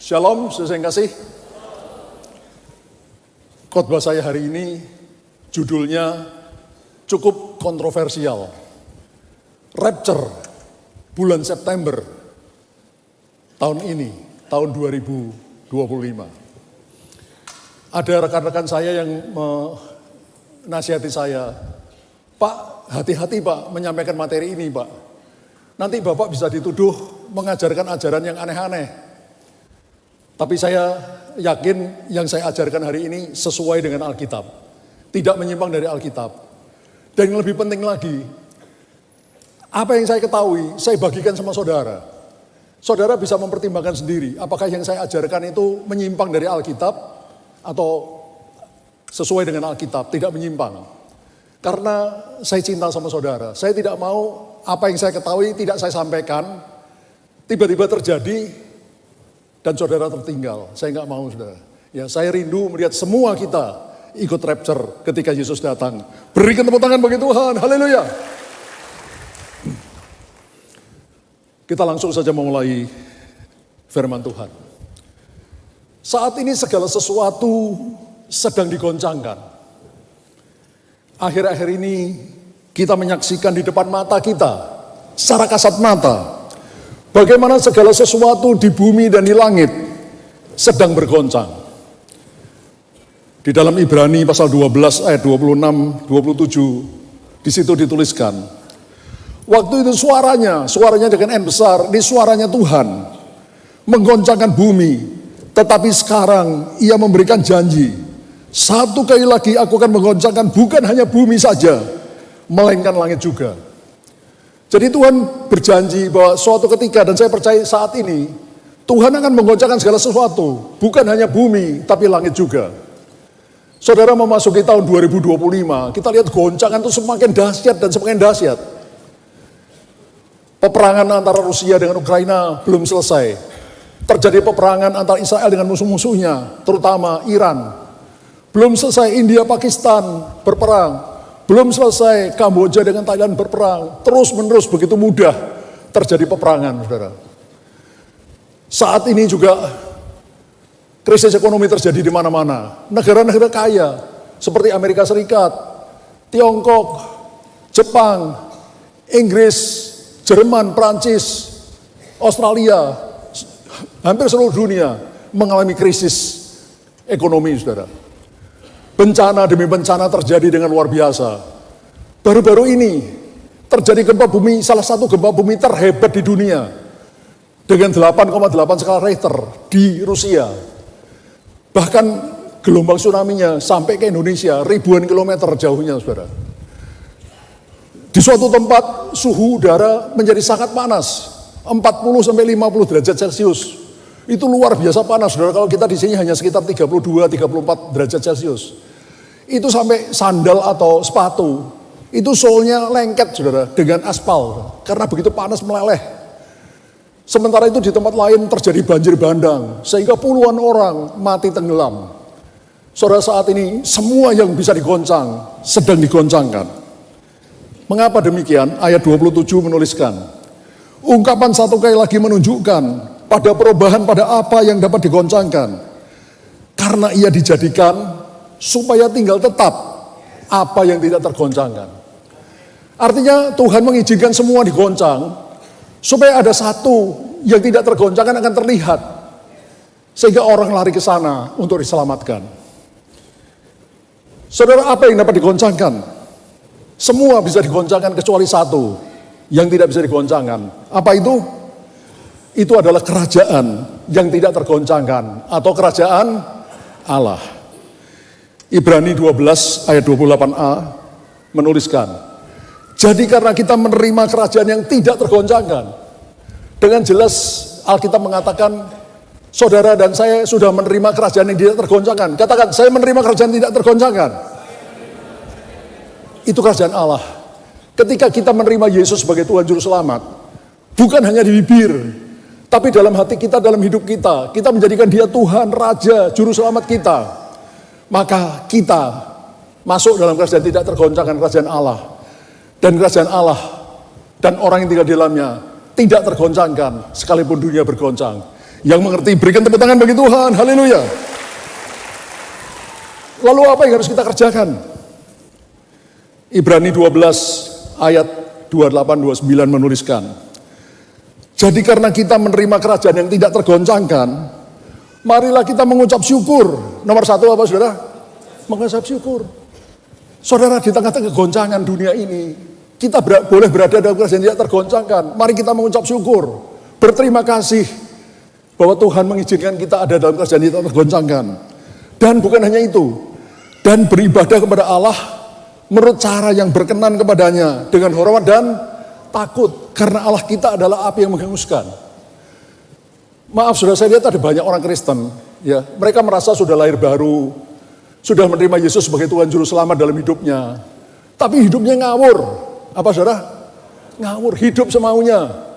Shalom, saudara yang kasih. Khotbah saya hari ini judulnya cukup kontroversial. Rapture bulan September tahun ini, tahun 2025. Ada rekan-rekan saya yang menasihati saya, Pak, hati-hati Pak menyampaikan materi ini Pak. Nanti Bapak bisa dituduh mengajarkan ajaran yang aneh-aneh. Tapi saya yakin yang saya ajarkan hari ini sesuai dengan Alkitab. Tidak menyimpang dari Alkitab. Dan yang lebih penting lagi, apa yang saya ketahui, saya bagikan sama saudara. Saudara bisa mempertimbangkan sendiri, apakah yang saya ajarkan itu menyimpang dari Alkitab atau sesuai dengan Alkitab, tidak menyimpang. Karena saya cinta sama saudara. Saya tidak mau apa yang saya ketahui tidak saya sampaikan, tiba-tiba terjadi, dan saudara tertinggal. Saya nggak mau, saudara. Ya, saya rindu melihat semua kita ikut rapture ketika Yesus datang. Berikan tepuk tangan bagi Tuhan. Haleluya. Kita langsung saja memulai firman Tuhan. Saat ini segala sesuatu sedang digoncangkan. Akhir-akhir ini kita menyaksikan di depan mata kita, secara kasat mata, bagaimana segala sesuatu di bumi dan di langit sedang bergoncang. Di dalam Ibrani pasal 12 ayat 26, 27, di situ dituliskan, waktu itu suaranya dengan N besar, ini suaranya Tuhan, menggoncangkan bumi, tetapi sekarang ia memberikan janji, satu kali lagi aku akan menggoncangkan bukan hanya bumi saja, melainkan langit juga. Jadi Tuhan berjanji bahwa suatu ketika, dan saya percaya saat ini, Tuhan akan menggoncangkan segala sesuatu, bukan hanya bumi, tapi langit juga. Saudara memasuki tahun 2025, kita lihat goncangan itu semakin dahsyat dan semakin dahsyat. Peperangan antara Rusia dengan Ukraina belum selesai. Terjadi peperangan antara Israel dengan musuh-musuhnya, terutama Iran. Belum selesai India Pakistan berperang. Belum selesai Kamboja dengan Thailand berperang. Terus menerus begitu mudah terjadi peperangan, saudara. Saat ini juga krisis ekonomi terjadi di mana-mana. Negara-negara kaya seperti Amerika Serikat, Tiongkok, Jepang, Inggris, Jerman, Prancis, Australia, hampir seluruh dunia mengalami krisis ekonomi, saudara. Bencana demi bencana terjadi dengan luar biasa. Baru-baru ini terjadi gempa bumi, salah satu gempa bumi terhebat di dunia. Dengan 8,8 skala Richter di Rusia. Bahkan gelombang tsunami-nya sampai ke Indonesia, ribuan kilometer jauhnya, saudara. Di suatu tempat suhu udara menjadi sangat panas, 40-50 derajat Celcius. Itu luar biasa panas, saudara. Kalau kita di sini hanya sekitar 32-34 derajat Celcius. Itu sampai sandal atau sepatu, itu solnya lengket, saudara, dengan aspal. Karena begitu panas meleleh. Sementara itu di tempat lain terjadi banjir bandang, sehingga puluhan orang mati tenggelam. Saudara, saat ini semua yang bisa digoncang, sedang digoncangkan. Mengapa demikian? Ayat 27 menuliskan, ungkapan satu kali lagi menunjukkan pada perubahan pada apa yang dapat digoncangkan. Karena ia dijadikan supaya tinggal tetap apa yang tidak tergoncangkan. Artinya Tuhan mengizinkan semua digoncang, supaya ada satu yang tidak tergoncangkan akan terlihat. Sehingga orang lari ke sana untuk diselamatkan. Saudara, apa yang dapat digoncangkan? Semua bisa digoncangkan kecuali satu yang tidak bisa digoncangkan. Apa itu? Itu adalah kerajaan yang tidak tergoncangkan atau kerajaan Allah. Ibrani 12 ayat 28a menuliskan, jadi karena kita menerima kerajaan yang tidak tergoncangkan, dengan jelas Alkitab mengatakan, saudara dan saya sudah menerima kerajaan yang tidak tergoncangkan. Katakan, saya menerima kerajaan yang tidak tergoncangkan. Itu kerajaan Allah. Ketika kita menerima Yesus sebagai Tuhan Juru Selamat, bukan hanya di bibir, tapi dalam hati kita, dalam hidup kita, kita menjadikan Dia Tuhan, Raja, Juru Selamat kita. Maka kita masuk dalam kerajaan tidak tergoncangkan, kerajaan Allah. Dan kerajaan Allah dan orang yang tinggal di dalamnya tidak tergoncangkan sekalipun dunia bergoncang. Yang mengerti, berikan tepuk tangan bagi Tuhan. Haleluya. Lalu apa yang harus kita kerjakan? Ibrani 12 ayat 28-29 menuliskan, jadi karena kita menerima kerajaan yang tidak tergoncangkan, marilah kita mengucap syukur. Nomor satu apa saudara? Mengucap syukur. Saudara, di tengah-tengah kegoncangan dunia ini, kita boleh berada dalam kerajaan yang tidak tergoncangkan. Mari kita mengucap syukur, berterima kasih bahwa Tuhan mengizinkan kita ada dalam kerajaan yang tidak tergoncangkan. Dan bukan hanya itu, dan beribadah kepada Allah menurut cara yang berkenan kepadanya, dengan hormat dan takut, karena Allah kita adalah api yang menghanguskan. Maaf saudara, saya lihat ada banyak orang Kristen, ya, mereka merasa sudah lahir baru, sudah menerima Yesus sebagai Tuhan Juru Selamat dalam hidupnya, tapi hidupnya ngawur. Apa saudara? Ngawur, hidup semaunya.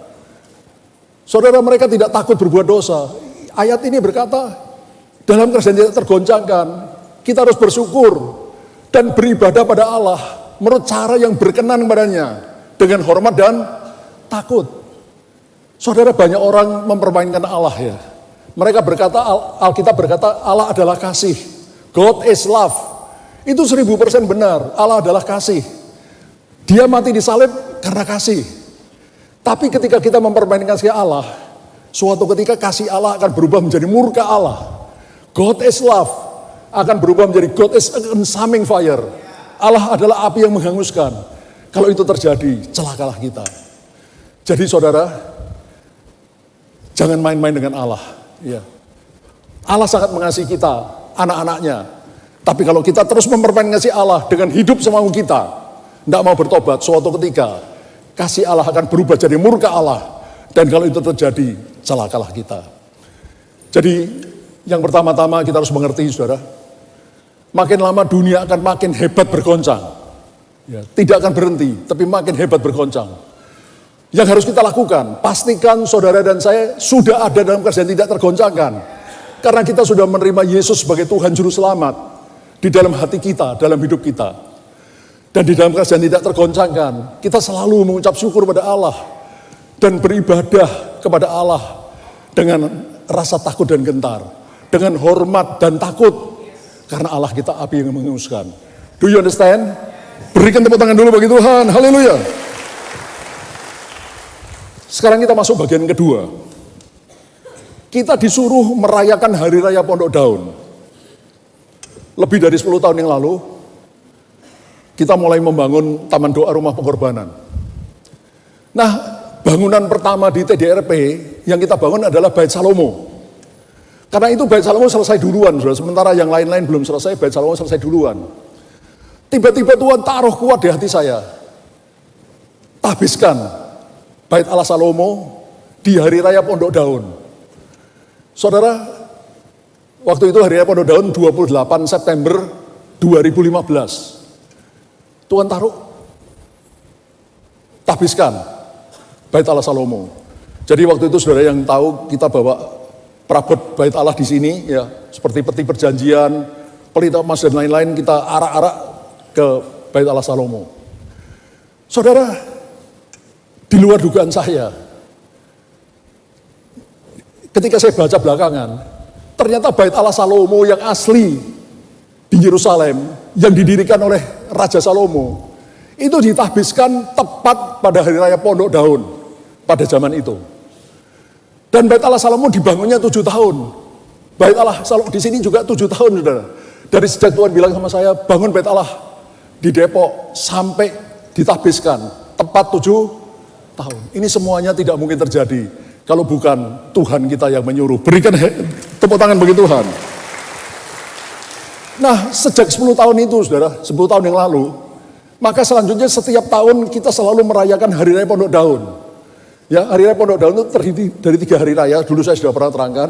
Saudara, mereka tidak takut berbuat dosa. Ayat ini berkata, dalam kerajaan yang tidak tergoncangkan, kita harus bersyukur dan beribadah pada Allah menurut cara yang berkenan kepadanya, dengan hormat dan takut. Saudara, banyak orang mempermainkan Allah ya. Mereka berkata, Alkitab berkata Allah adalah kasih. God is love. Itu 1000% benar. Allah adalah kasih. Dia mati di salib karena kasih. Tapi ketika kita mempermainkan kasih Allah, suatu ketika kasih Allah akan berubah menjadi murka Allah. God is love akan berubah menjadi God is a consuming fire. Allah adalah api yang menghanguskan. Kalau itu terjadi, celakalah kita. Jadi saudara, jangan main-main dengan Allah. Ya. Allah sangat mengasihi kita, anak-anaknya. Tapi kalau kita terus mempermainkan kasih Allah dengan hidup semau kita, tidak mau bertobat, suatu ketika kasih Allah akan berubah jadi murka Allah. Dan kalau itu terjadi, celakalah kita. Jadi yang pertama-tama kita harus mengerti saudara, makin lama dunia akan makin hebat bergoncang. Ya, tidak akan berhenti, tapi makin hebat bergoncang. Yang harus kita lakukan, pastikan saudara dan saya sudah ada dalam kerajaan tidak tergoncangkan. Karena kita sudah menerima Yesus sebagai Tuhan Juru Selamat di dalam hati kita, dalam hidup kita. Dan di dalam kerajaan tidak tergoncangkan, kita selalu mengucap syukur pada Allah dan beribadah kepada Allah dengan rasa takut dan gentar, dengan hormat dan takut, karena Allah kita api yang menghanguskan. Do you understand? Berikan tepuk tangan dulu bagi Tuhan. Haleluya. Sekarang kita masuk bagian kedua. Kita disuruh merayakan hari raya Pondok Daun. Lebih dari 10 tahun yang lalu, kita mulai membangun Taman Doa Rumah Pengorbanan. Nah, bangunan pertama di TDRP yang kita bangun adalah Bait Salomo. Karena itu Bait Salomo selesai duluan, sementara yang lain-lain belum selesai, Bait Salomo selesai duluan. Tiba-tiba Tuhan taruh kuat di hati saya. Habiskan Bait Allah Salomo di hari raya Pondok Daun. Saudara, waktu itu hari raya Pondok Daun 28 September 2015. Tuhan taruh, habiskan Bait Allah Salomo. Jadi waktu itu saudara yang tahu, kita bawa perabot Bait Allah di sini, ya, seperti peti perjanjian, pelita emas dan lain-lain, kita arak-arak ke Bait Allah Salomo. Saudara, di luar dugaan saya, ketika saya baca belakangan, ternyata Bait Allah Salomo yang asli di Yerusalem, yang didirikan oleh Raja Salomo, itu ditahbiskan tepat pada hari raya Pondok Daun pada zaman itu. Dan Bait Allah Salomo dibangunnya 7 tahun. Bait Allah Salomo di sini juga 7 tahun, saudara. Dari sejak Tuhan bilang sama saya, bangun Bait Allah di Depok sampai ditahbiskan tepat 7 tahun. Ini semuanya tidak mungkin terjadi kalau bukan Tuhan kita yang menyuruh. Berikan tepuk tangan bagi Tuhan. Nah, sejak 10 tahun itu saudara, 10 tahun yang lalu, maka selanjutnya setiap tahun kita selalu merayakan Hari Raya Pondok Daun. Ya, Hari Raya Pondok Daun itu terdiri dari 3 hari raya, dulu saya sudah pernah terangkan.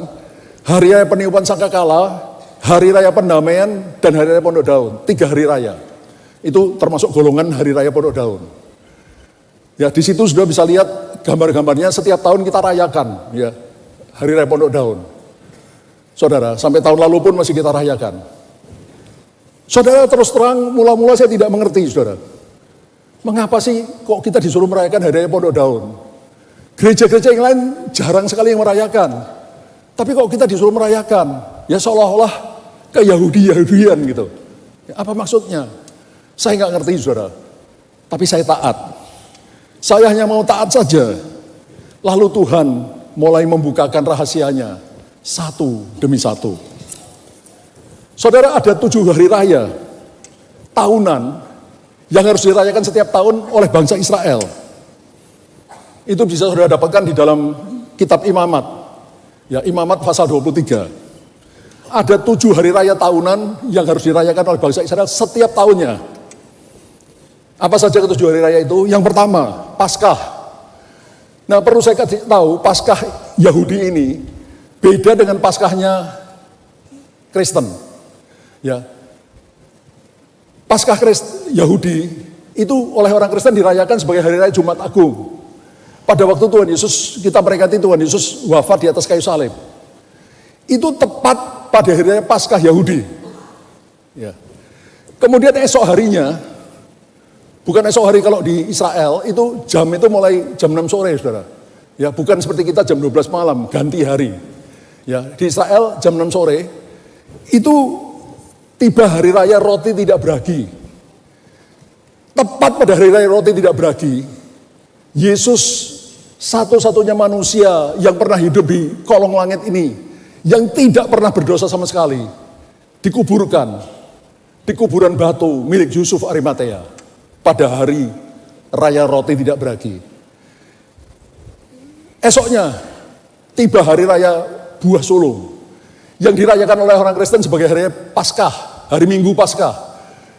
Hari Raya Peniupan Sangkakala, Hari Raya Pendamaian, dan Hari Raya Pondok Daun. 3 hari raya. Itu termasuk golongan Hari Raya Pondok Daun. Ya, di situ sudah bisa lihat gambar-gambarnya, setiap tahun kita rayakan, ya, Hari Raya Pondok Daun. Saudara, sampai tahun lalu pun masih kita rayakan. Saudara, terus terang, mula-mula saya tidak mengerti, saudara. Mengapa sih kok kita disuruh merayakan Hari Raya Pondok Daun? Gereja-gereja yang lain jarang sekali yang merayakan. Tapi kok kita disuruh merayakan, ya seolah-olah ke Yahudi-Yahudian gitu. Ya, apa maksudnya? Saya nggak ngerti saudara, tapi saya taat. Saya hanya mau taat saja. Lalu Tuhan mulai membukakan rahasianya, satu demi satu. Saudara, ada 7 hari raya tahunan yang harus dirayakan setiap tahun oleh bangsa Israel. Itu bisa saudara dapatkan di dalam kitab Imamat. Ya, Imamat pasal 23. Ada 7 hari raya tahunan yang harus dirayakan oleh bangsa Israel setiap tahunnya. Apa saja ke 7 hari raya itu? Yang pertama, Paskah. Nah, perlu saya kasih tahu, Paskah Yahudi ini beda dengan Paskahnya Kristen. Ya. Paskah Yahudi itu oleh orang Kristen dirayakan sebagai hari raya Jumat Agung. Pada waktu Tuhan Yesus, kita memperingati Tuhan Yesus wafat di atas kayu salib. Itu tepat pada hari raya Paskah Yahudi. Ya. Kemudian esok harinya, bukan esok hari kalau di Israel, itu jam itu mulai jam 6 sore, saudara. Ya, bukan seperti kita jam 12 malam, ganti hari. Ya, di Israel jam 6 sore, itu tiba hari raya roti tidak beragi. Tepat pada hari raya roti tidak beragi, Yesus satu-satunya manusia yang pernah hidup di kolong langit ini, yang tidak pernah berdosa sama sekali, dikuburkan di kuburan batu milik Yusuf Arimatea pada hari raya roti tidak beragi. Esoknya tiba hari raya buah sulung yang dirayakan oleh orang Kristen sebagai hari Paskah, hari Minggu Paskah.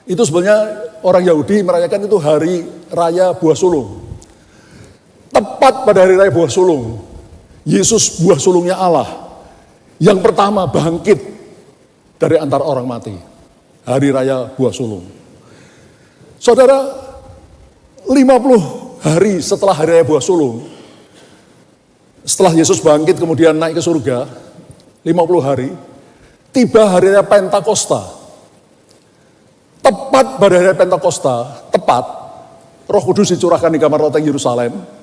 Itu sebenarnya orang Yahudi merayakan itu hari raya buah sulung. Tepat pada hari raya buah sulung, Yesus buah sulungnya Allah yang pertama bangkit dari antara orang mati. Hari raya buah sulung. Saudara, 50 hari setelah hari raya buah sulung, setelah Yesus bangkit kemudian naik ke surga, 50 hari, tiba hari raya Pentakosta. Tepat pada hari raya Pentakosta, tepat, Roh Kudus dicurahkan di kamar loteng Yerusalem.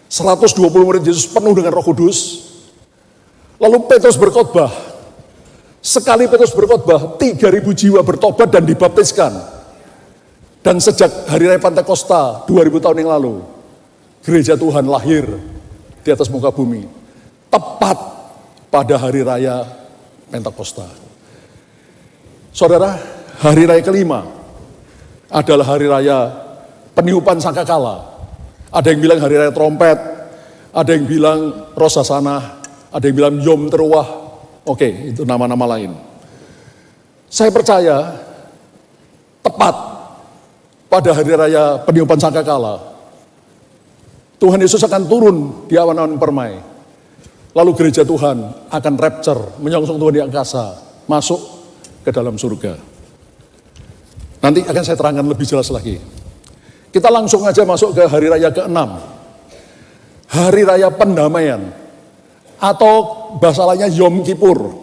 120 murid Yesus penuh dengan Roh Kudus. Lalu Petrus berkhotbah. Sekali Petrus berkhotbah, 3.000 jiwa bertobat dan dibaptiskan. Dan sejak hari raya Pentakosta 2000 tahun yang lalu, gereja Tuhan lahir di atas muka bumi. Tepat pada hari raya Pentakosta. Saudara, hari raya kelima adalah hari raya peniupan sangkakala. Ada yang bilang hari raya trompet, ada yang bilang Rosh Hashanah, ada yang bilang Yom Teruah. Oke, itu nama-nama lain. Saya percaya tepat pada hari raya peniupan sangkakala, Tuhan Yesus akan turun di awan-awan permai. Lalu gereja Tuhan akan rapture, menyongsong Tuhan di angkasa, masuk ke dalam surga. Nanti akan saya terangkan lebih jelas lagi. Kita langsung aja masuk ke hari raya ke-6. Hari raya pendamaian. Atau bahasa lainnya Yom Kippur.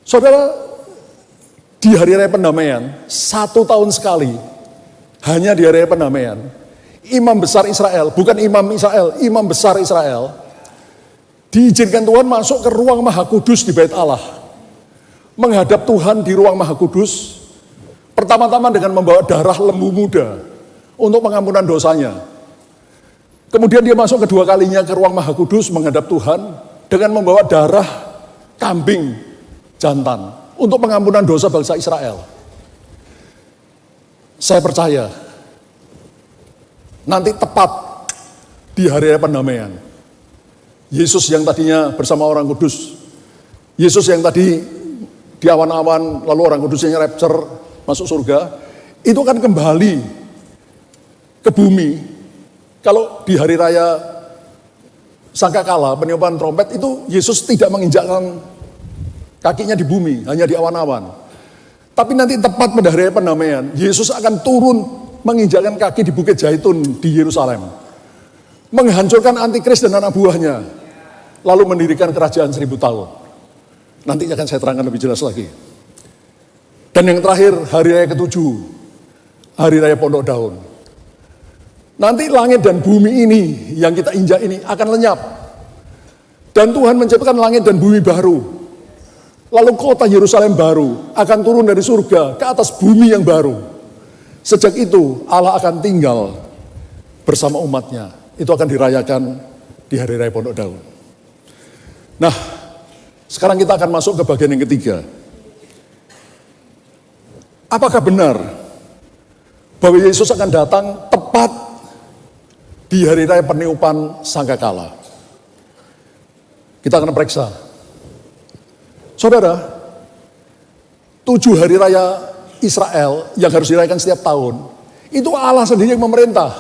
Saudara, di hari raya pendamaian, 1 tahun sekali, hanya di hari raya pendamaian, imam besar Israel, bukan imam Israel, imam besar Israel, diizinkan Tuhan masuk ke ruang Maha Kudus di Bait Allah. Menghadap Tuhan di ruang Maha Kudus, pertama-tama dengan membawa darah lembu muda untuk pengampunan dosanya. Kemudian dia masuk kedua kalinya ke ruang Maha Kudus menghadap Tuhan dengan membawa darah kambing jantan untuk pengampunan dosa bangsa Israel. Saya percaya nanti tepat di hari raya pendamaian, Yesus yang tadinya bersama orang kudus, Yesus yang tadi di awan-awan lalu orang kudusnya rapture masuk surga, itu akan kembali ke bumi. Kalau di hari raya sangkakala, peniupan trompet, itu Yesus tidak menginjakkan kakinya di bumi, hanya di awan-awan. Tapi nanti tepat pada hari raya pendamaian, Yesus akan turun menginjakkan kaki di Bukit Zaitun di Yerusalem, menghancurkan antikris dan anak buahnya, lalu mendirikan kerajaan 1000 tahun. Nanti akan saya terangkan lebih jelas lagi. Dan yang terakhir, hari raya ke-7, hari raya Pondok Daun. Nanti langit dan bumi ini yang kita injak ini akan lenyap. Dan Tuhan menciptakan langit dan bumi baru. Lalu kota Yerusalem baru akan turun dari surga ke atas bumi yang baru. Sejak itu Allah akan tinggal bersama umatnya. Itu akan dirayakan di Hari Raya Pondok Daun. Nah, sekarang kita akan masuk ke bagian yang ketiga. Apakah benar bahwa Yesus akan datang tepat di Hari Raya Peniupan Sangkakala? Kita akan periksa. Saudara, 7 hari raya Israel yang harus dirayakan setiap tahun, itu Allah sendiri yang memerintah.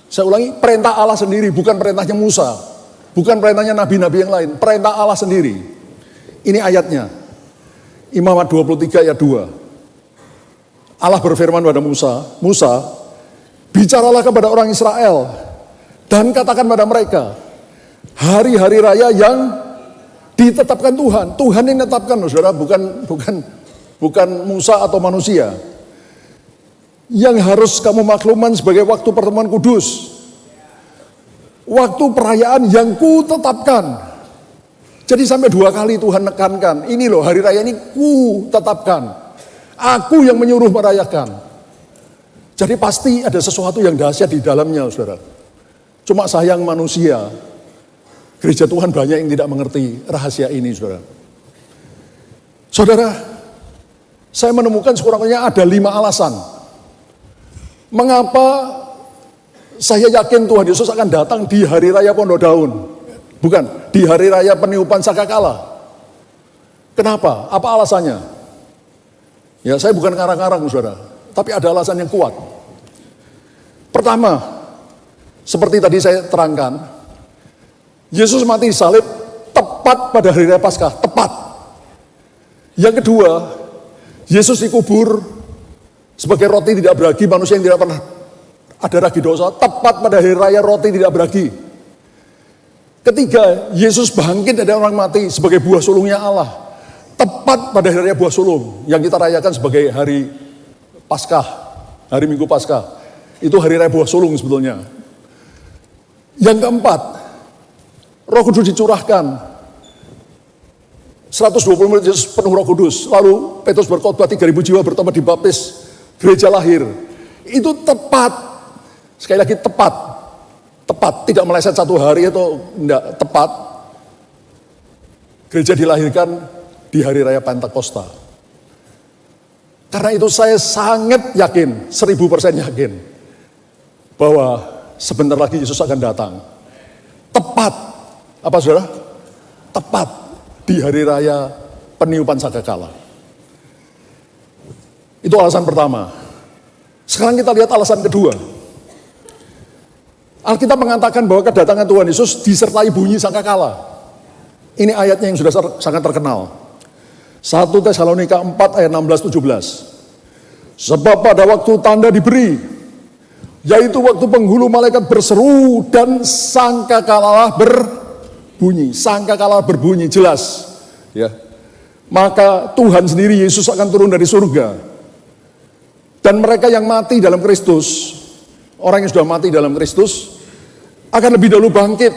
Saya ulangi, perintah Allah sendiri, bukan perintahnya Musa, bukan perintahnya nabi-nabi yang lain, perintah Allah sendiri. Ini ayatnya, Imamat 23 ayat 2. Allah berfirman pada Musa, Musa, bicaralah kepada orang Israel dan katakan pada mereka, hari-hari raya yang ditetapkan Tuhan. Tuhan yang menetapkan, saudara, bukan Musa atau manusia. Yang harus kamu maklumkan sebagai waktu pertemuan kudus. Waktu perayaan yang kutetapkan. Jadi sampai 2 kali Tuhan nekankan, ini loh hari raya ini kutetapkan. Aku yang menyuruh merayakan. Jadi pasti ada sesuatu yang dahsyat di dalamnya, saudara. Cuma sayang manusia. Gereja Tuhan banyak yang tidak mengerti rahasia ini, saudara. Saudara, saya menemukan sekurang-kurangnya ada 5 alasan. Mengapa saya yakin Tuhan Yesus akan datang di Hari Raya Pondok Daun. Bukan, di Hari Raya Peniupan Sangkakala. Kenapa? Apa alasannya? Ya, saya bukan karang-karang, saudara. Tapi ada alasan yang kuat. Pertama, seperti tadi saya terangkan, Yesus mati salib tepat pada hari raya Paskah, tepat. Yang kedua, Yesus dikubur sebagai roti tidak beragi, manusia yang tidak pernah ada ragi dosa, tepat pada hari raya roti tidak beragi. Ketiga, Yesus bangkit dari orang mati sebagai buah sulungnya Allah, tepat pada hari raya buah sulung yang kita rayakan sebagai hari Paskah, hari Minggu Paskah. Itu hari raya buah sulung sebetulnya. Yang keempat, Roh Kudus dicurahkan. 120 menit Yesus penuh Roh Kudus. Lalu Petrus berkhotbah, 3.000 jiwa bertobat dibaptis. Gereja lahir. Itu tepat. Sekali lagi tepat. Tepat. Tidak meleset 1 hari atau enggak. Tepat. Gereja dilahirkan di hari raya Pentakosta. Karena itu saya sangat yakin, 1000% yakin, bahwa sebentar lagi Yesus akan datang. Tepat. Apa saudara? Tepat di hari raya Peniupan Sangkakala. Itu alasan pertama. Sekarang kita lihat alasan kedua. Alkitab mengatakan bahwa kedatangan Tuhan Yesus disertai bunyi sangkakala. Ini ayatnya yang sudah sangat terkenal. 1 Tesalonika 4 ayat 16-17. Sebab pada waktu tanda diberi, yaitu waktu penghulu malaikat berseru dan sangkakala berbunyi. Sangkakala berbunyi jelas, ya. Maka Tuhan sendiri, Yesus, akan turun dari surga. Dan mereka yang mati dalam Kristus, orang yang sudah mati dalam Kristus, akan lebih dahulu bangkit.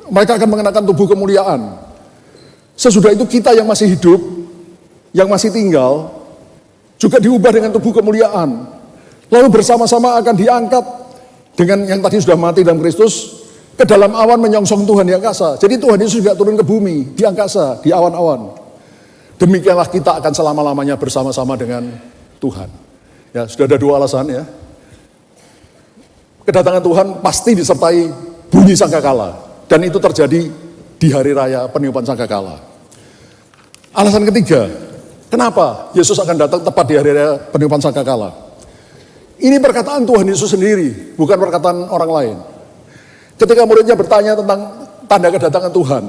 Mereka akan mengenakan tubuh kemuliaan. Sesudah itu kita yang masih hidup, yang masih tinggal, juga diubah dengan tubuh kemuliaan. Lalu bersama-sama akan diangkat dengan yang tadi sudah mati dalam Kristus ke dalam awan menyongsong Tuhan di angkasa. Jadi Tuhan Yesus juga turun ke bumi, di angkasa, di awan-awan. Demikianlah kita akan selama-lamanya bersama-sama dengan Tuhan. Ya, sudah ada 2 alasan ya. Kedatangan Tuhan pasti disertai bunyi sangkakala. Dan itu terjadi di hari raya Peniupan Sangkakala. Alasan ketiga, kenapa Yesus akan datang tepat di hari raya Peniupan Sangkakala? Ini perkataan Tuhan Yesus sendiri, bukan perkataan orang lain. Ketika muridnya bertanya tentang tanda kedatangan Tuhan,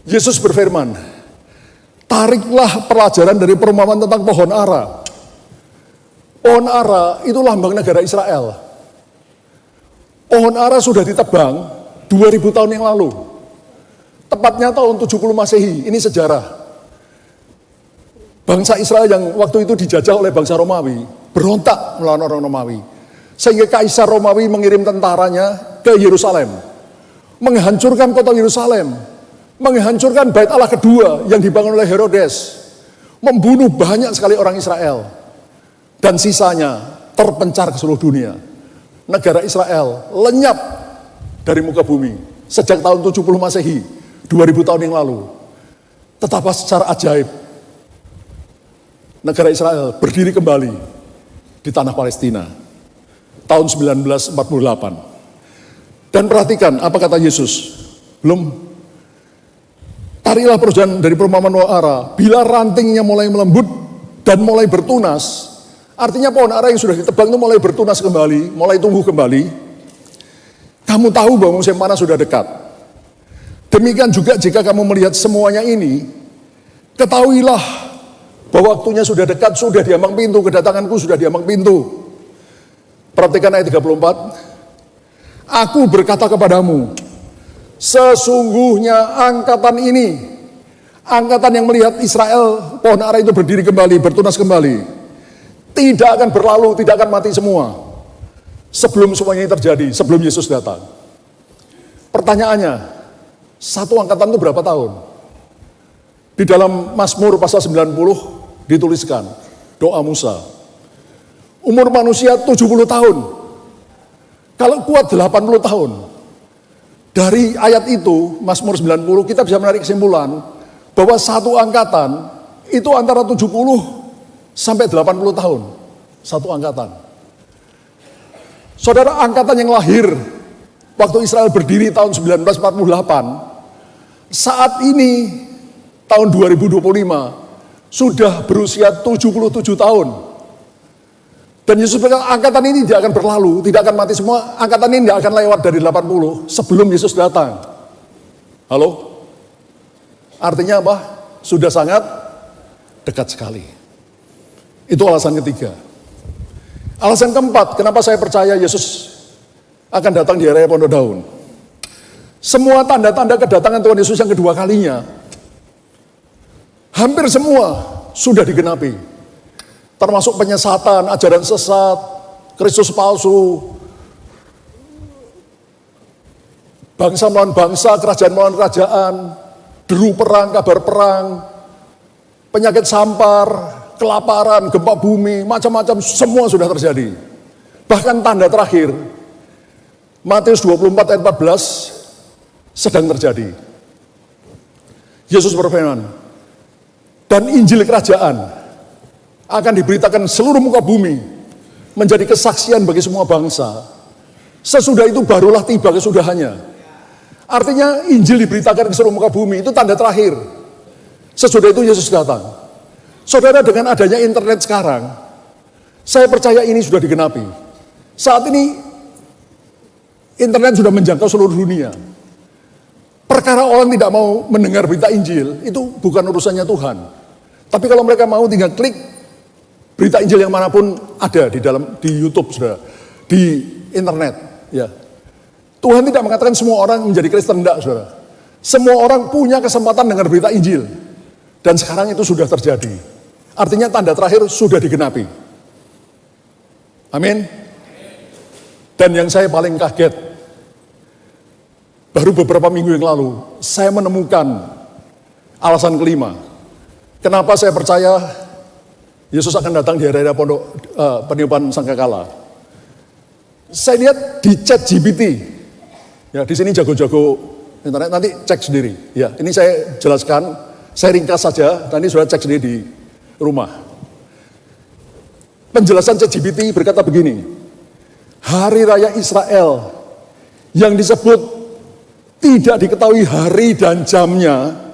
Yesus berfirman, tariklah pelajaran dari perumpamaan tentang pohon ara. Pohon ara itu lambang negara Israel. Pohon ara sudah ditebang 2000 tahun yang lalu. Tepatnya tahun 70 Masehi, ini sejarah. Bangsa Israel yang waktu itu dijajah oleh bangsa Romawi, berontak melawan orang Romawi. Sehingga Kaisar Romawi mengirim tentaranya ke Yerusalem menghancurkan kota Yerusalem, menghancurkan bait Allah kedua yang dibangun oleh Herodes, membunuh banyak sekali orang Israel, dan sisanya terpencar ke seluruh dunia. Negara Israel lenyap dari muka bumi sejak tahun 70 Masehi, 2000 tahun yang lalu. Tetapi secara ajaib, negara Israel berdiri kembali di tanah Palestina tahun 1948. Dan perhatikan apa kata Yesus. Tarilah perjanjian dari perumpamaan pohon ara, bila rantingnya mulai melembut dan mulai bertunas. Artinya pohon ara yang sudah ditebang itu mulai bertunas kembali, mulai tumbuh kembali. Kamu tahu bahwa musim panas sudah dekat. Demikian juga jika kamu melihat semuanya ini, ketahuilah bahwa waktunya sudah dekat, sudah diambang pintu, kedatanganku sudah diambang pintu. Perhatikan ayat 34. Aku berkata kepadamu, sesungguhnya angkatan ini, angkatan yang melihat Israel, pohon ara itu berdiri kembali, bertunas kembali, tidak akan berlalu, tidak akan mati semua. Sebelum semuanya ini terjadi, sebelum Yesus datang. Pertanyaannya, satu angkatan itu berapa tahun? Di dalam Mazmur pasal 90 dituliskan, doa Musa. Umur manusia 70 tahun. Kalau kuat 80 tahun. Dari ayat itu, Mazmur 90, kita bisa menarik kesimpulan bahwa satu angkatan itu antara 70 sampai 80 tahun. Satu angkatan. Saudara, angkatan yang lahir waktu Israel berdiri tahun 1948, saat ini tahun 2025 sudah berusia 77 tahun. Dan Yesus berkata, angkatan ini tidak akan berlalu, tidak akan mati semua, angkatan ini tidak akan lewat dari 80 sebelum Yesus datang. Halo? Artinya apa? Sudah sangat dekat sekali. Itu alasan ketiga. Alasan keempat, kenapa saya percaya Yesus akan datang di area Pondok Daun. Semua tanda-tanda kedatangan Tuhan Yesus yang kedua kalinya, hampir semua sudah digenapi. Termasuk penyesatan, ajaran sesat, Kristus palsu, bangsa melawan bangsa, kerajaan melawan kerajaan, deru perang, kabar perang, penyakit sampar, kelaparan, gempa bumi, macam-macam semua sudah terjadi. Bahkan tanda terakhir, Matius 24 ayat 14 sedang terjadi. Yesus berfirman, dan Injil kerajaan akan diberitakan seluruh muka bumi menjadi kesaksian bagi semua bangsa. Sesudah itu barulah tiba kesudahannya. Artinya Injil diberitakan ke seluruh muka bumi, itu tanda terakhir. Sesudah itu Yesus datang. Saudara, dengan adanya internet sekarang, saya percaya ini sudah digenapi. Saat ini internet sudah menjangkau seluruh dunia. Perkara orang tidak mau mendengar berita Injil, itu bukan urusannya Tuhan. Tapi kalau mereka mau, tinggal klik berita Injil yang manapun ada di YouTube, saudara, di internet. Ya, Tuhan tidak mengatakan semua orang menjadi Kristen, tidak, saudara. Semua orang punya kesempatan dengar berita Injil, dan sekarang itu sudah terjadi. Artinya tanda terakhir sudah digenapi. Amin. Dan yang saya paling kaget, baru beberapa minggu yang lalu, saya menemukan alasan kelima. Kenapa saya percaya Yesus akan datang di area pondok peniupan sangkakala. Saya lihat di ChatGPT. Ya, di sini jago-jago internet, nanti cek sendiri. Ya, ini saya jelaskan, saya ringkas saja, nanti sudah cek sendiri di rumah. Penjelasan ChatGPT berkata begini. Hari raya Israel yang disebut tidak diketahui hari dan jamnya,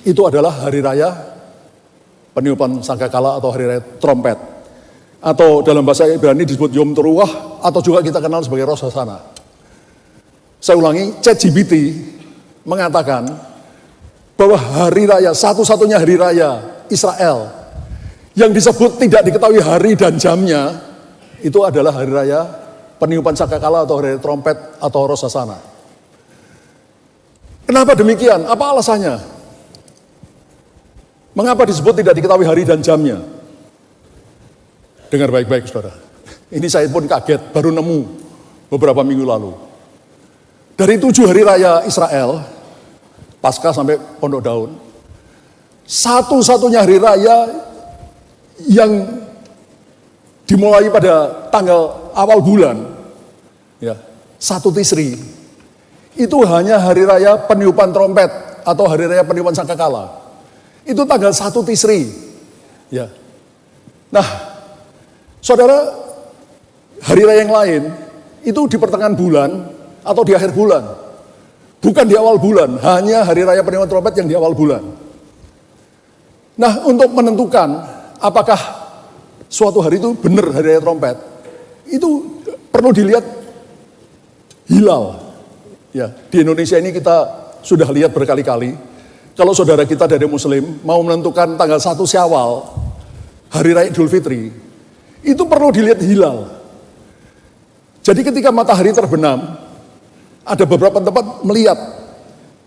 itu adalah hari raya peniupan sangkakala atau hari raya trompet, atau dalam bahasa Ibrani disebut Yom Teruah, atau juga kita kenal sebagai Rosh Hashanah. Saya ulangi, ChatGPT mengatakan bahwa hari raya, satu-satunya hari raya Israel yang disebut tidak diketahui hari dan jamnya, itu adalah hari raya peniupan sangkakala atau hari raya trompet atau Rosh Hashanah. Kenapa demikian? Apa alasannya? Mengapa disebut tidak diketahui hari dan jamnya? Dengar baik-baik, saudara. Ini saya pun kaget, baru nemu beberapa minggu lalu. Dari 7 hari raya Israel, Paskah sampai Pondok Daun, satu-satunya hari raya yang dimulai pada tanggal awal bulan, ya, 1 Tisri, itu hanya hari raya peniupan trompet atau hari raya peniupan sangkakala. Itu tanggal 1 Tisri. Ya. Nah, saudara, hari raya yang lain itu di pertengahan bulan atau di akhir bulan. Bukan di awal bulan, hanya hari raya peniupan trompet yang di awal bulan. Nah, untuk menentukan apakah suatu hari itu benar hari raya trompet, itu perlu dilihat hilal. Ya, di Indonesia ini kita sudah lihat berkali-kali. Kalau saudara kita dari Muslim mau menentukan tanggal 1 Syawal, hari raya Idul Fitri, itu perlu dilihat hilal. Jadi ketika matahari terbenam, ada beberapa tempat melihat,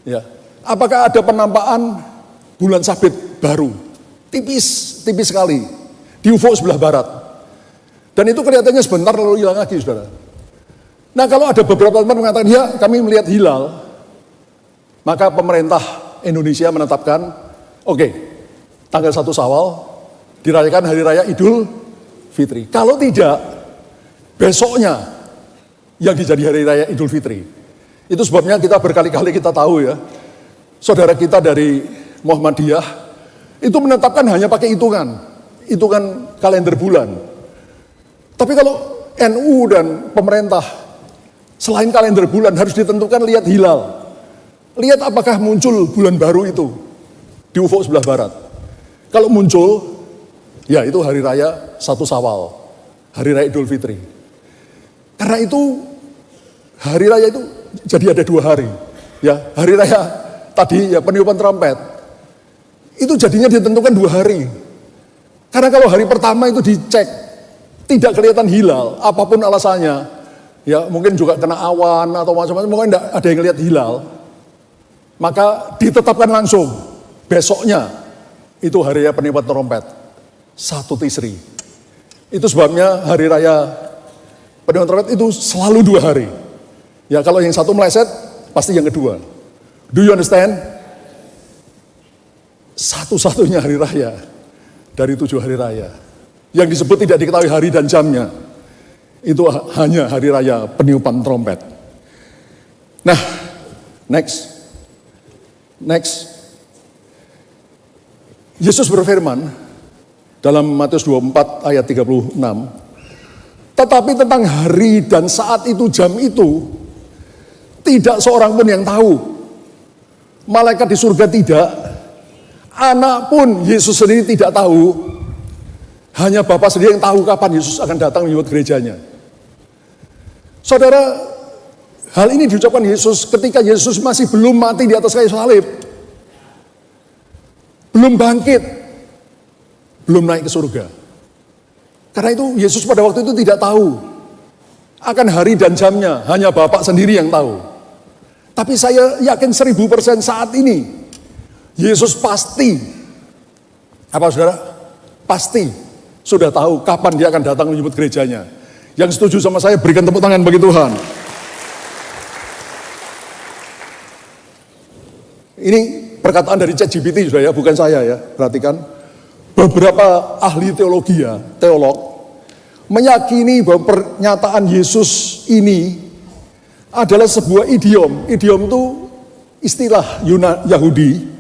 ya, apakah ada penampakan bulan sabit baru, tipis sekali, di ufuk sebelah barat. Dan itu kelihatannya sebentar lalu hilang lagi, saudara. Nah, kalau ada beberapa teman mengatakan, ya kami melihat hilal, maka pemerintah Indonesia menetapkan, oke, tanggal 1 Syawal dirayakan hari raya Idul Fitri. Kalau tidak, besoknya yang dijadi hari raya Idul Fitri. Itu sebabnya kita berkali-kali kita tahu ya, saudara kita dari Muhammadiyah itu menetapkan hanya pakai hitungan kalender bulan. Tapi kalau NU dan pemerintah selain kalender bulan harus ditentukan lihat hilal. Lihat apakah muncul bulan baru itu di ufuk sebelah barat. Kalau muncul, ya itu hari raya 1 Syawal, hari raya Idul Fitri. Karena itu hari raya itu jadi ada 2 hari. Ya, hari raya tadi ya peniupan trompet. Itu jadinya ditentukan 2 hari. Karena kalau hari pertama itu dicek tidak kelihatan hilal, apapun alasannya, ya mungkin juga kena awan atau macam-macam, mungkin tidak ada yang lihat hilal, maka ditetapkan langsung besoknya itu hari raya peniupan trompet 1 Tisri. Itu sebabnya hari raya peniupan trompet itu selalu 2 hari. Ya kalau yang satu meleset pasti yang kedua. Do you understand? Satu-satunya hari raya dari 7 hari raya yang disebut tidak diketahui hari dan jamnya, itu hanya hari raya peniupan trompet. Nah, next. Yesus berfirman dalam Matius 24 ayat 36, tetapi tentang hari dan saat itu, jam itu, tidak seorang pun yang tahu. Malaikat di surga tidak, anak pun Yesus sendiri tidak tahu. Hanya Bapa sendiri yang tahu kapan Yesus akan datang menyebut gerejanya. Saudara, hal ini diucapkan Yesus ketika Yesus masih belum mati di atas kayu salib. Belum bangkit. Belum naik ke surga. Karena itu Yesus pada waktu itu tidak tahu akan hari dan jamnya, hanya Bapa sendiri yang tahu. Tapi saya yakin 1000% saat ini Yesus pasti, apa saudara? Pasti sudah tahu kapan dia akan datang menyebut gerejanya. Yang setuju sama saya berikan tepuk tangan bagi Tuhan. Ini perkataan dari ChatGPT sudah ya, bukan saya ya. Perhatikan, beberapa ahli teologi ya, teolog meyakini bahwa pernyataan Yesus ini adalah sebuah idiom. Idiom itu istilah Yahudi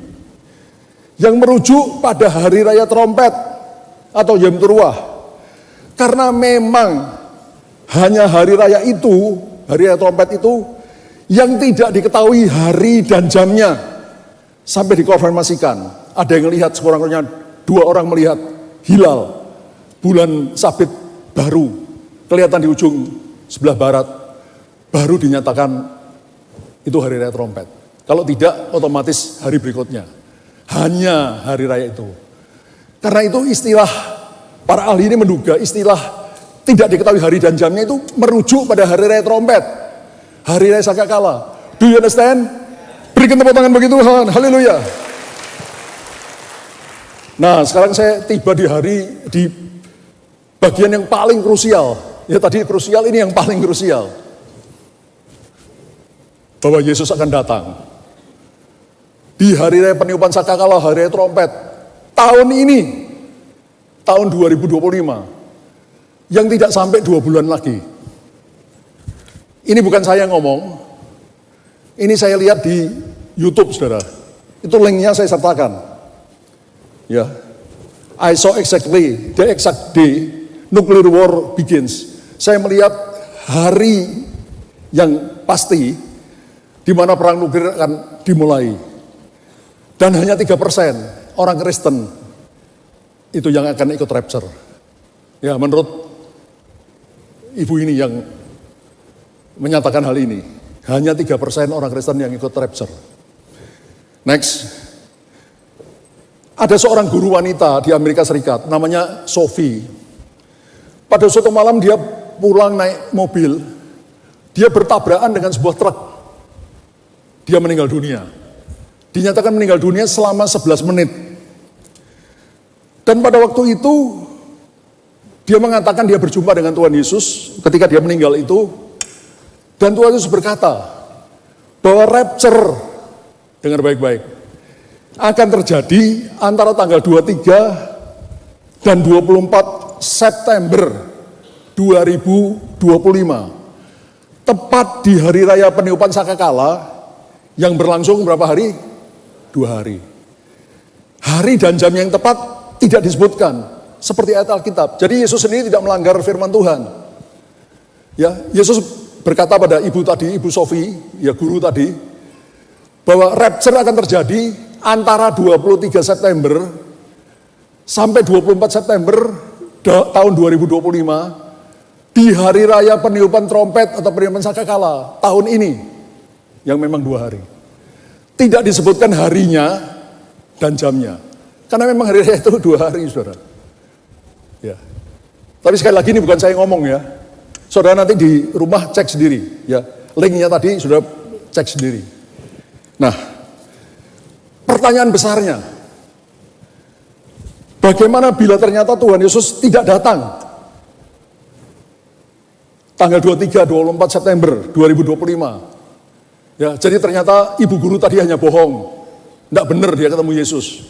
yang merujuk pada hari raya trompet atau Yom Teruah. Karena memang hanya hari raya itu, hari raya trompet itu yang tidak diketahui hari dan jamnya sampai dikonfirmasikan. Ada yang melihat sekurang-kurangnya 2 orang melihat hilal bulan sabit baru kelihatan di ujung sebelah barat. Baru dinyatakan itu hari raya trompet. Kalau tidak, otomatis hari berikutnya. Hanya hari raya itu. Karena itu istilah, para ahli ini menduga istilah tidak diketahui hari dan jamnya itu merujuk pada hari raya trompet. Hari raya sangkakala. Do you understand? Berikan tepuk tangan bagi Tuhan. Haleluya. Nah, sekarang saya tiba di bagian yang paling krusial. Ya tadi krusial, ini yang paling krusial. bahwa Yesus akan datang. Di hari raya peniupan sangkakala, hari raya trompet, tahun ini, tahun 2025, yang tidak sampai 2 bulan lagi. Ini bukan saya ngomong, ini saya lihat di YouTube, saudara. Itu linknya saya sertakan. Ya, I saw exactly the exact day nuclear war begins. Saya melihat hari yang pasti di mana perang nuklir akan dimulai. Dan hanya 3% orang Kristen itu yang akan ikut rapture. Ya, menurut ibu ini yang menyatakan hal ini. Hanya 3% orang Kristen yang ikut rapture. Next. Ada seorang guru wanita di Amerika Serikat, namanya Sophie. Pada suatu malam dia pulang naik mobil, dia bertabrakan dengan sebuah truk. Dia meninggal dunia. Dinyatakan meninggal dunia selama 11 menit. Dan pada waktu itu, dia mengatakan dia berjumpa dengan Tuhan Yesus ketika dia meninggal itu. Dan Tuhan Yesus berkata, bahwa rapture, dengar baik-baik, akan terjadi antara tanggal 23 dan 24 September 2025. Tepat di hari raya peniupan sangkakala yang berlangsung berapa hari? 2 hari. Hari dan jam yang tepat tidak disebutkan seperti ayat Alkitab. Jadi Yesus sendiri tidak melanggar firman Tuhan. Ya, Yesus berkata pada ibu tadi, Ibu Sophie, ya guru tadi, bahwa rapture akan terjadi antara 23 September sampai 24 September tahun 2025 di hari raya peniupan trompet atau peniupan sangkakala tahun ini yang memang 2 hari. Tidak disebutkan harinya dan jamnya. Karena memang hari raya itu 2 hari, saudara. Ya. Tapi sekali lagi ini bukan saya ngomong ya. Saudara nanti di rumah cek sendiri. Ya. Linknya tadi sudah cek sendiri. Nah, pertanyaan besarnya, bagaimana bila ternyata Tuhan Yesus tidak datang? Tanggal 23-24 September 2025. Ya, jadi ternyata ibu guru tadi hanya bohong. Tidak benar dia ketemu Yesus.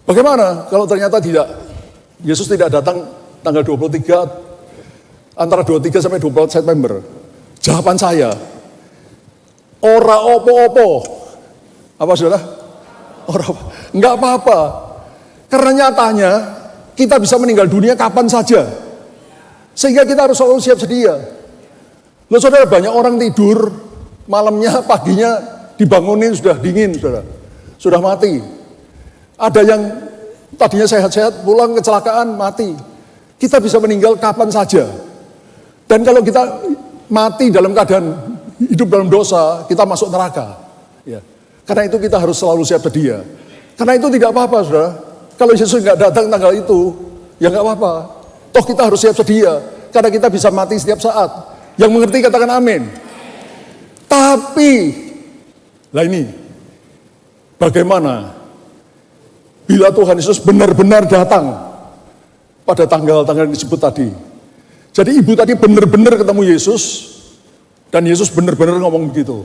Bagaimana kalau ternyata tidak? Yesus tidak datang tanggal 23, antara 23 sampai 24 September. Jawaban saya, ora opo-opo. Apa saudara? Enggak apa-apa. Karena nyatanya kita bisa meninggal dunia kapan saja. Sehingga kita harus selalu siap sedia. Loh saudara, banyak orang tidur, malamnya, paginya dibangunin sudah dingin, saudara. Sudah mati. Ada yang tadinya sehat-sehat, pulang kecelakaan, mati. Kita bisa meninggal kapan saja. Dan kalau kita mati dalam keadaan hidup dalam dosa, kita masuk neraka. Ya. Karena itu kita harus selalu siap sedia. Karena itu tidak apa-apa, saudara. Kalau Yesus nggak datang tanggal itu, ya nggak apa-apa. Toh kita harus siap sedia. Karena kita bisa mati setiap saat. Yang mengerti katakan amin. Tapi, lah ini, bagaimana bila Tuhan Yesus benar-benar datang pada tanggal-tanggal yang disebut tadi. Jadi ibu tadi benar-benar ketemu Yesus, dan Yesus benar-benar ngomong begitu.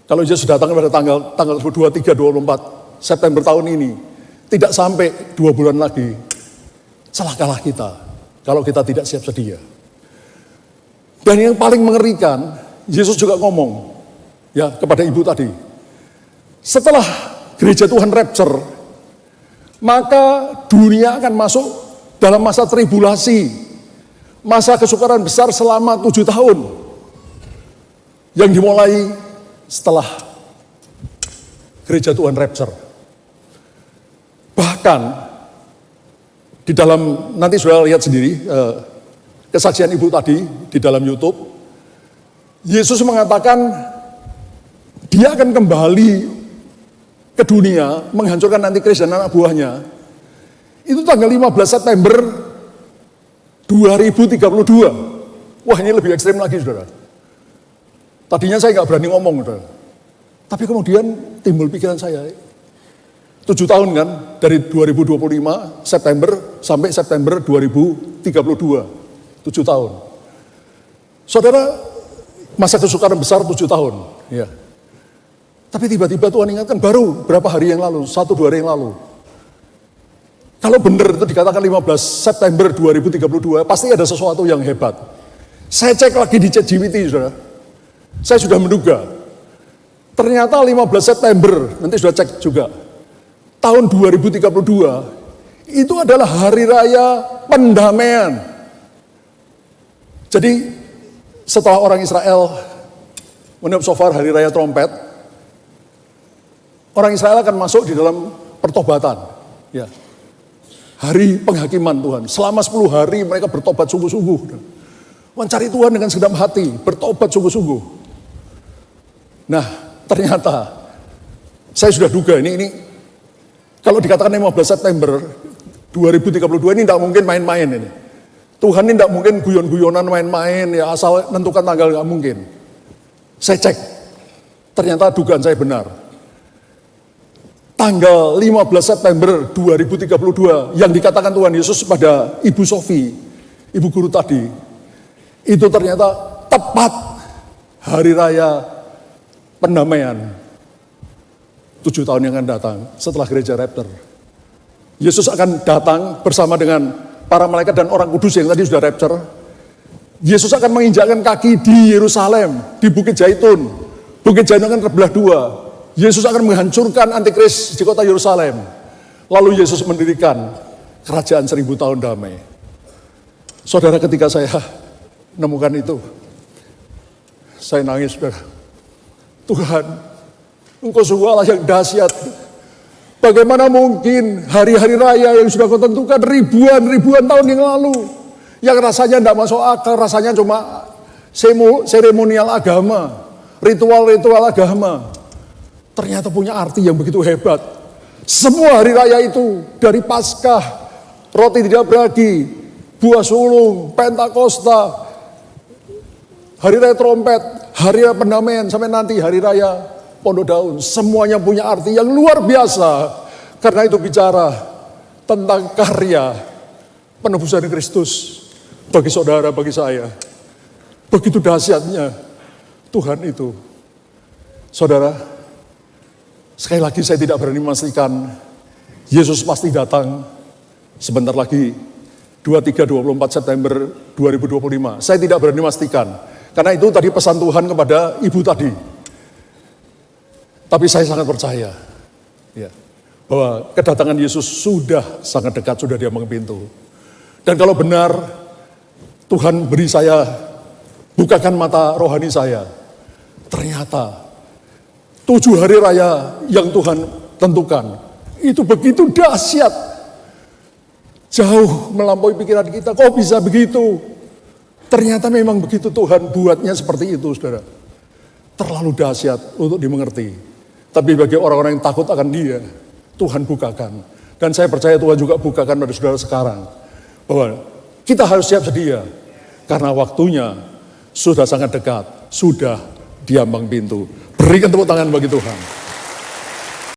Kalau Yesus datang pada tanggal 23-24 September tahun ini, tidak sampai 2 bulan lagi, celakalah kita kalau kita tidak siap sedia. Dan yang paling mengerikan, Yesus juga ngomong ya kepada ibu tadi, setelah gereja Tuhan rapture, maka dunia akan masuk dalam masa tribulasi, masa kesukaran besar selama 7 tahun yang dimulai setelah gereja Tuhan rapture. Bahkan di dalam, nanti sudah lihat sendiri kesaksian ibu tadi di dalam YouTube, Yesus mengatakan dia akan kembali ke dunia menghancurkan antikris dan anak buahnya. Itu tanggal 15 September 2032. Wah, ini lebih ekstrem lagi, saudara. Tadinya saya nggak berani ngomong, saudara. Tapi kemudian timbul pikiran saya, 7 tahun kan, dari 2025 September sampai September 2032. 7 tahun. Saudara, masa kesukaran besar 7 tahun. Ya. Tapi tiba-tiba Tuhan ingatkan baru berapa hari yang lalu, 1-2 hari yang lalu. Kalau benar itu dikatakan 15 September 2032, pasti ada sesuatu yang hebat. Saya cek lagi di ChatGPT, saudara. Saya sudah menduga. Ternyata 15 September, nanti sudah cek juga. Tahun 2032, itu adalah hari raya pendamaian. Jadi setelah orang Israel meniup shofar hari raya trompet, orang Israel akan masuk di dalam pertobatan. Ya. Hari penghakiman Tuhan. Selama 10 hari mereka bertobat sungguh-sungguh. Mencari Tuhan dengan segenap hati, bertobat sungguh-sungguh. Nah, ternyata saya sudah duga ini kalau dikatakan 15 September 2032 ini tidak mungkin main-main ini. Tuhan ini tidak mungkin guyon-guyonan main-main ya asal nentukan tanggal nggak mungkin. Saya cek, ternyata dugaan saya benar. Tanggal 15 September 2032 yang dikatakan Tuhan Yesus pada Ibu Sofi, Ibu Guru tadi, itu ternyata tepat hari raya pendamaian 7 tahun yang akan datang setelah gereja rapture. Yesus akan datang bersama dengan para malaikat dan orang kudus yang tadi sudah rapture. Yesus akan menginjakkan kaki di Yerusalem, di Bukit Zaitun. Bukit Zaitun akan terbelah 2. Yesus akan menghancurkan antikris di kota Yerusalem. Lalu Yesus mendirikan kerajaan 1000 tahun damai. Saudara, ketika saya menemukan itu, saya nangis, saudara. Tuhan, Engkau sungguh Allah yang dahsyat. Bagaimana mungkin hari-hari raya yang sudah Kau tentukan ribuan tahun yang lalu, yang rasanya tidak masuk akal, rasanya cuma seremonial agama, ritual-ritual agama, ternyata punya arti yang begitu hebat. Semua hari raya itu, dari Paskah, roti tidak beragi, buah sulung, Pentakosta, hari raya trompet, hari raya pendamaian, sampai nanti hari raya Pondok Daun, semuanya punya arti yang luar biasa. Karena itu bicara tentang karya penebusan Kristus bagi saudara, bagi saya. Begitu dahsyatnya Tuhan itu. Saudara, sekali lagi saya tidak berani memastikan Yesus pasti datang sebentar lagi 23-24 September 2025. Saya tidak berani memastikan. Karena itu tadi pesan Tuhan kepada ibu tadi. Tapi saya sangat percaya ya, bahwa kedatangan Yesus sudah sangat dekat, sudah di ambang pintu. Dan kalau benar Tuhan beri saya, bukakan mata rohani saya, ternyata 7 hari raya yang Tuhan tentukan itu begitu dahsyat, jauh melampaui pikiran kita. Kok bisa begitu? Ternyata memang begitu Tuhan buatnya seperti itu, saudara. Terlalu dahsyat untuk dimengerti. Tapi bagi orang-orang yang takut akan Dia, Tuhan bukakan. Dan saya percaya Tuhan juga bukakan pada saudara sekarang, bahwa kita harus siap sedia, karena waktunya sudah sangat dekat, sudah di ambang pintu. Berikan tepuk tangan bagi Tuhan.